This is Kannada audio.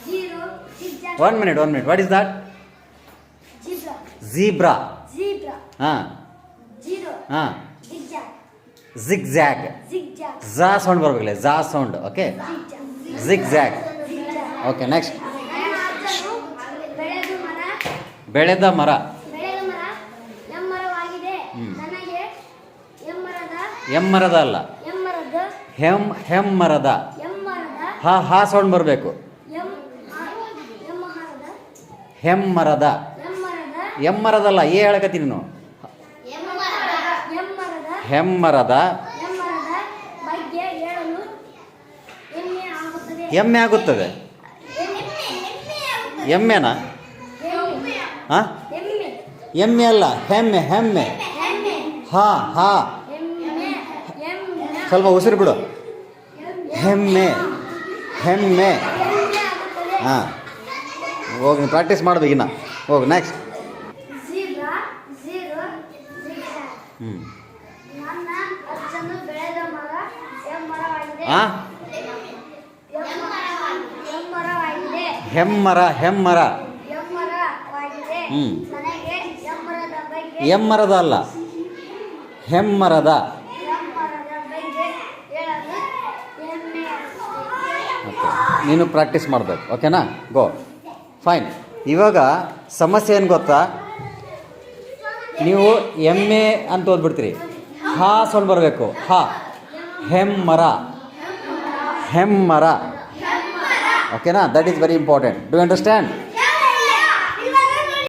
zero, zigzag. 1 minute, 1 minute. What is that? Zebra. Zebra. Zebra. Zero. Zigzag. Zigzag. Zigzag. Za sound ಬರಬೇಕಲ್ಲ, za sound. Okay. Zigzag. Okay, next. ಬೆಳೆದ ಮರ. ಬೆಳೆದ ಮರ. ಬೆಳೆದ ಮರ ಎಮ್ಮರವಾಗಿದೆ. ನನಗೆ ಎಮ್ಮರದ ಅಲ್ಲ, ಎಮ್ಮರದ ಹೆಮ್ಮರದ. ಎಮ್ಮರದ ಹಾ ಸೌಂಡ್ ಬರಬೇಕು. ಹೆಮ್ಮರದ. ಎಮ್ಮರದಲ್ಲ, ಹೇಳಕತ್ತೀನಿ ನೀನು. ಹೆಮ್ಮರದ ಬಗ್ಗೆ ಹೇಳಲು ಎಮ್ಮೆ ಆಗುತ್ತದೆ. ಎಮ್ಮೆನಾ? ಹಾ, ಎಮ್ಮೆ ಅಲ್ಲ, ಹೆಮ್ಮೆ. ಹಾ ಸ್ವಲ್ಪ ಉಸಿರು ಬಿಡು. ಹೆಮ್ಮೆ. ಹಾಂ, ಹೋಗಿ ಪ್ರಾಕ್ಟೀಸ್ ಮಾಡಬೇಕಿನ್ನ. ಹೋಗು ನೆಕ್ಸ್ಟ್. ನನ್ನ ಅಜ್ಜನು ಬೆಳೆದ ಮರ ಎಮ್ಮರವಾಗಿದೆ. ಹೆಮ್ಮರ. ಎಮ್ಮರವಾಗಿದೆ. ನನಗೆ ಎಮ್ಮರದ ಬಗ್ಗೆ ಎಮ್ಮರದ ಅಲ್ಲ, ಹೆಮ್ಮರದ. ಬಗ್ಗೆ ಹೇಳಲು ಹೆಮ್ಮೆ ಆಗುತ್ತದೆ. ಓಕೆ, ನೀನು ಪ್ರಾಕ್ಟೀಸ್ ಮಾಡಬೇಕು. ಓಕೆನಾ? ಗೋ. ಫೈನ್. ಇವಾಗ ಸಮಸ್ಯೆ ಏನು ಗೊತ್ತಾ? ನೀವು ಎಮ್ಮೆ ಅಂತ ಓದ್ಬಿಡ್ತೀರಿ. ಹಾ ಸೌಂಡ್ ಬರಬೇಕು. ಹಾ. ಹೆಮ್ಮರ. ಓಕೆನಾ? That is very important. Do you understand?